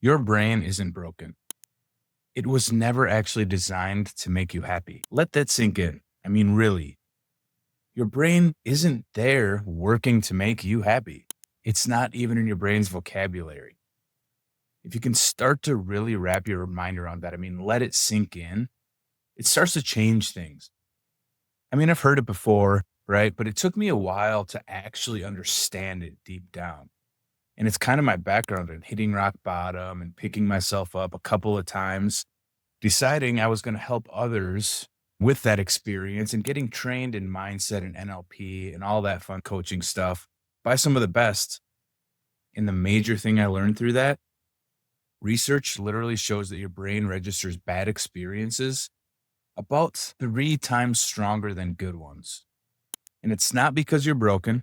Your brain isn't broken. It was never actually designed to make you happy. Let that sink in. I mean, really, your brain isn't there working to make you happy. It's not even in your brain's vocabulary. If you can start to really wrap your mind around that, I mean, let it sink in, it starts to change things. I mean, I've heard it before, right? But it took me a while to actually understand it deep down. And it's kind of my background in hitting rock bottom and picking myself up a couple of times, deciding I was going to help others with that experience and getting trained in mindset and NLP and all that fun coaching stuff by some of the best. And the major thing I learned through that research literally shows that your brain registers bad experiences about 3 times stronger than good ones. And it's not because you're broken.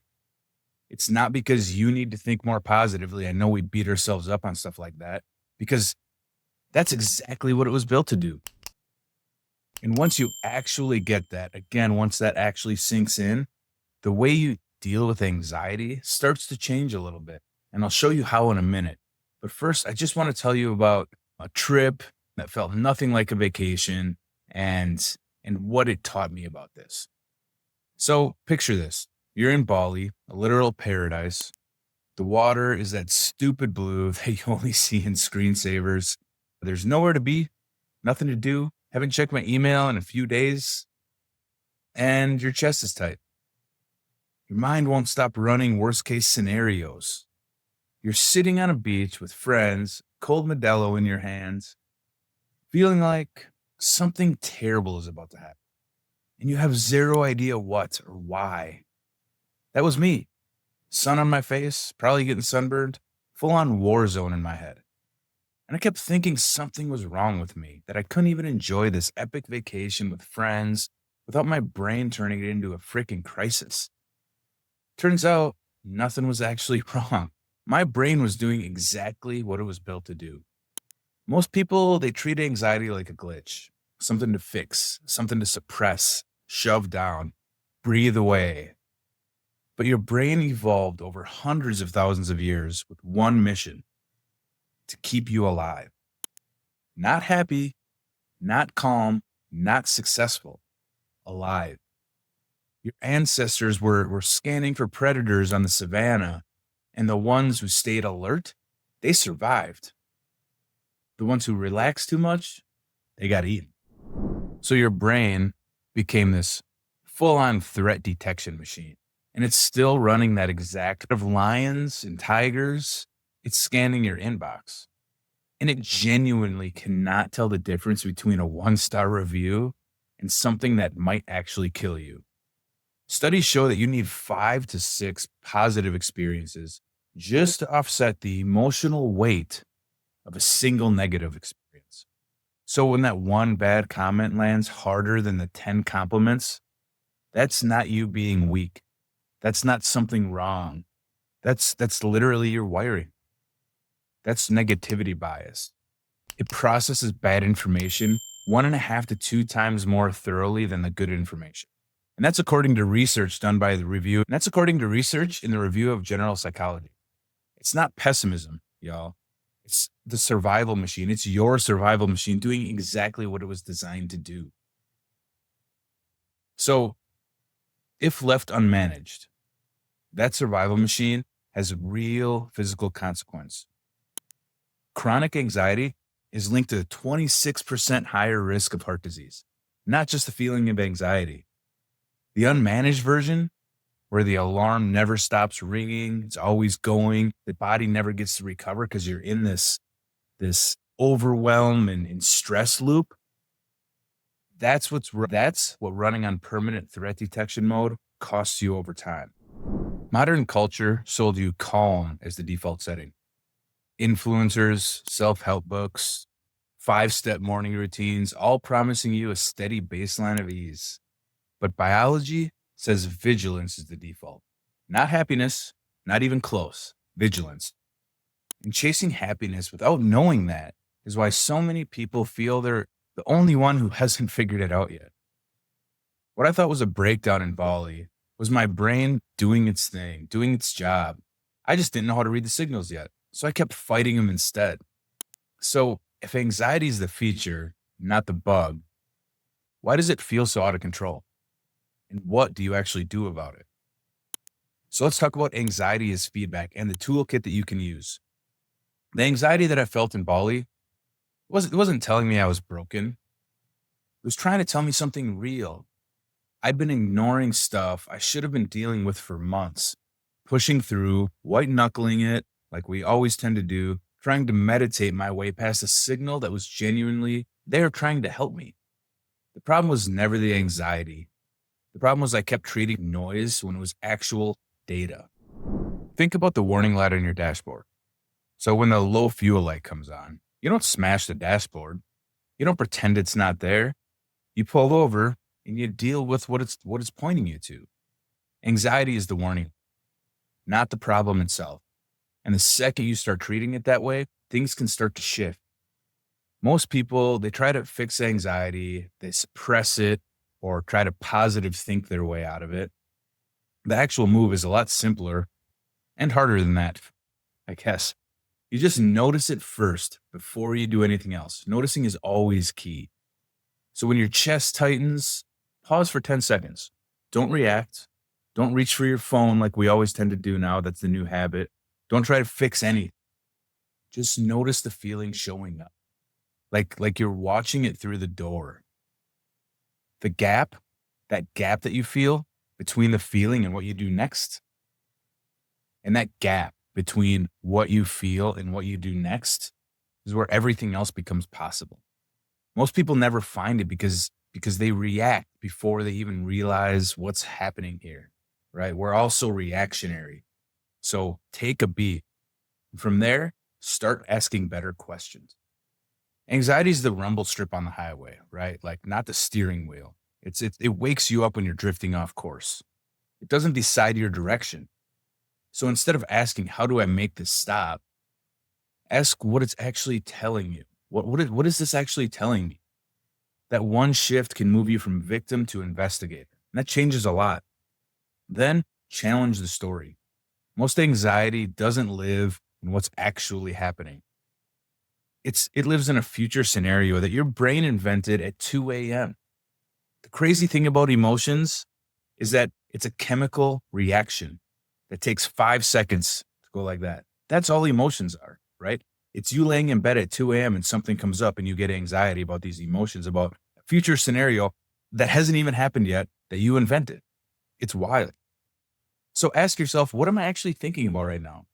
It's not because you need to think more positively. I know we beat ourselves up on stuff like that because that's exactly what it was built to do. And once you actually get that, again, once that actually sinks in, the way you deal with anxiety starts to change a little bit. And I'll show you how in a minute. But first, I just want to tell you about a trip that felt nothing like a vacation and what it taught me about this. So picture this. You're in Bali, a literal paradise. The water is that stupid blue that you only see in screensavers. There's nowhere to be, nothing to do. Haven't checked my email in a few days. And your chest is tight. Your mind won't stop running worst case scenarios. You're sitting on a beach with friends, cold Modelo in your hands, feeling like something terrible is about to happen. And you have zero idea what or why. That was me. Sun on my face, probably getting sunburned, full on war zone in my head. And I kept thinking something was wrong with me, that I couldn't even enjoy this epic vacation with friends without my brain turning it into a freaking crisis. Turns out nothing was actually wrong. My brain was doing exactly what it was built to do. Most people, they treat anxiety like a glitch, something to fix, something to suppress, shove down, breathe away. But your brain evolved over hundreds of thousands of years with one mission: to keep you alive. Not happy, not calm, not successful, alive. Your ancestors were scanning for predators on the savannah, and the ones who stayed alert, they survived. The ones who relaxed too much, they got eaten. So your brain became this full-on threat detection machine. And it's still running that exact of lions and tigers. It's scanning your inbox. And it genuinely cannot tell the difference between a 1-star review and something that might actually kill you. Studies show that you need 5 to 6 positive experiences just to offset the emotional weight of a single negative experience. So when that one bad comment lands harder than the 10 compliments, that's not you being weak. That's not something wrong. That's literally your wiring. That's negativity bias. It processes bad information 1.5 to 2 times more thoroughly than the good information. And that's according to research done by the review. And that's according to research in the Review of General Psychology. It's not pessimism, y'all. It's the survival machine. It's your survival machine doing exactly what it was designed to do. So if left unmanaged, that survival machine has real physical consequence. Chronic anxiety is linked to a 26% higher risk of heart disease, not just the feeling of anxiety. The unmanaged version, where the alarm never stops ringing, it's always going, the body never gets to recover because you're in this overwhelm and stress loop. That's what running on permanent threat detection mode costs you over time. Modern culture sold you calm as the default setting. Influencers, self-help books, 5-step morning routines, all promising you a steady baseline of ease. But biology says vigilance is the default. Not happiness, not even close, vigilance. And chasing happiness without knowing that is why so many people feel they're the only one who hasn't figured it out yet. What I thought was a breakdown in Bali was my brain doing its thing, doing its job. I just didn't know how to read the signals yet, so I kept fighting them instead. So, if anxiety is the feature, not the bug, why does it feel so out of control? And what do you actually do about it? So, let's talk about anxiety as feedback and the toolkit that you can use. The anxiety that I felt in Bali it wasn't telling me I was broken. It was trying to tell me something real. I'd been ignoring stuff I should have been dealing with for months, pushing through, white knuckling it like we always tend to do, trying to meditate my way past a signal that was genuinely there trying to help me. The problem was never the anxiety. The problem was I kept treating noise when it was actual data. Think about the warning light on your dashboard. So when the low fuel light comes on, you don't smash the dashboard. You don't pretend it's not there. You pull over and you deal with what it's pointing you to. Anxiety is the warning, not the problem itself. And the second you start treating it that way, things can start to shift. Most people, they try to fix anxiety, they suppress it, or try to positive think their way out of it. The actual move is a lot simpler and harder than that, I guess. You just notice it first before you do anything else. Noticing is always key. So when your chest tightens, pause for 10 seconds. Don't react. Don't reach for your phone like we always tend to do now. That's the new habit. Don't try to fix anything. Just notice the feeling showing up. Like you're watching it through the door. The gap, that gap that you feel between the feeling and what you do next, and that gap between what you feel and what you do next is where everything else becomes possible. Most people never find it because they react before they even realize what's happening here, right? We're also reactionary. So take a beat. From there, start asking better questions. Anxiety is the rumble strip on the highway, right? Like not the steering wheel. It wakes you up when you're drifting off course. It doesn't decide your direction. So instead of asking, how do I make this stop? Ask what it's actually telling you. What is this actually telling me? That one shift can move you from victim to investigator. And that changes a lot. Then challenge the story. Most anxiety doesn't live in what's actually happening. It lives in a future scenario that your brain invented at 2 a.m. The crazy thing about emotions is that it's a chemical reaction that takes 5 seconds to go like that. That's all emotions are, right? It's you laying in bed at 2 a.m. and something comes up and you get anxiety about these emotions, about a future scenario that hasn't even happened yet that you invented. It's wild. So ask yourself, what am I actually thinking about right now?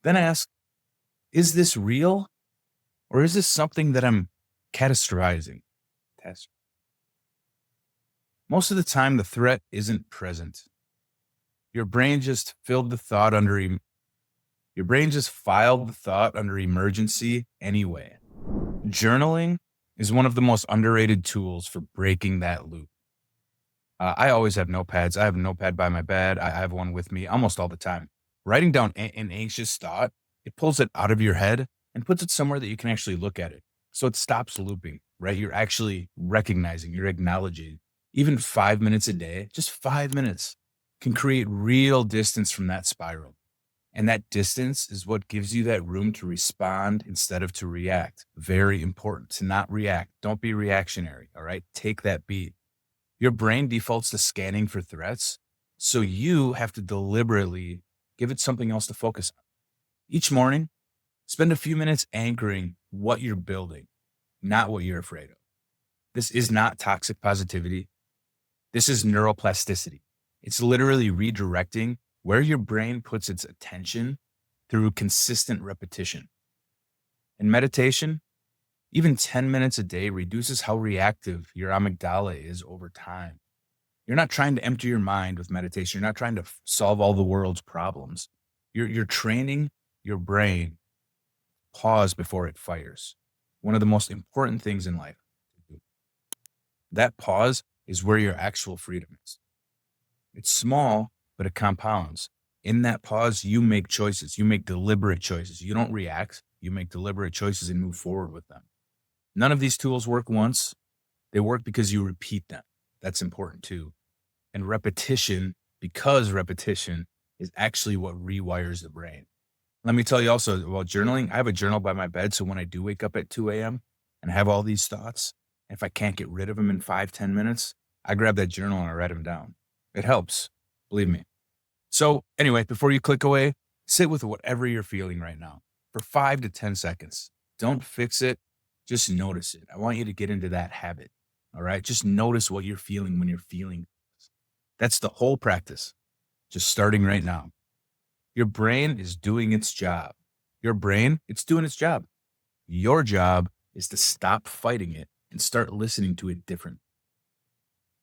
Then ask, is this real or is this something that I'm catastrophizing? Most of the time, the threat isn't present. Your brain just filled the thought under your brain just filed the thought under emergency anyway. Journaling is one of the most underrated tools for breaking that loop. I always have notepads. I have a notepad by my bed. I have one with me almost all the time. Writing down an anxious thought, it pulls it out of your head and puts it somewhere that you can actually look at it. So it stops looping, right? You're actually recognizing, you're acknowledging. Even 5 minutes a day, just 5 minutes, can create real distance from that spiral. And that distance is what gives you that room to respond instead of to react. Very important to not react. Don't be reactionary, all right? Take that beat. Your brain defaults to scanning for threats, so you have to deliberately give it something else to focus on. Each morning, spend a few minutes anchoring what you're building, not what you're afraid of. This is not toxic positivity. This is neuroplasticity. It's literally redirecting where your brain puts its attention through consistent repetition. In meditation, even 10 minutes a day reduces how reactive your amygdala is over time. You're not trying to empty your mind with meditation. You're not trying to solve all the world's problems. You're training your brain to pause before it fires. One of the most important things in life. That pause is where your actual freedom is. It's small, but it compounds. In that pause, you make choices. You make deliberate choices. You don't react. You make deliberate choices and move forward with them. None of these tools work once. They work because you repeat them. That's important too. And repetition, because repetition is actually what rewires the brain. Let me tell you also about journaling. I have a journal by my bed. So when I do wake up at 2 a.m. and have all these thoughts, if I can't get rid of them in 5, 10 minutes, I grab that journal and I write them down. It helps. Believe me. So anyway, before you click away, sit with whatever you're feeling right now for 5 to 10 seconds. Don't fix it. Just notice it. I want you to get into that habit. All right. Just notice what you're feeling when you're feeling. That's the whole practice. Just starting right now. Your brain is doing its job. Your brain, it's doing its job. Your job is to stop fighting it and start listening to it different.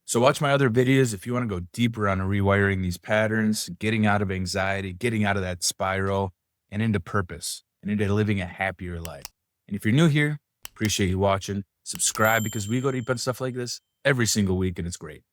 So watch my other videos if you want to go deeper on rewiring these patterns, getting out of anxiety, getting out of that spiral, and into purpose, and into living a happier life. And if you're new here, appreciate you watching. Subscribe because we go deep on stuff like this every single week, and it's great.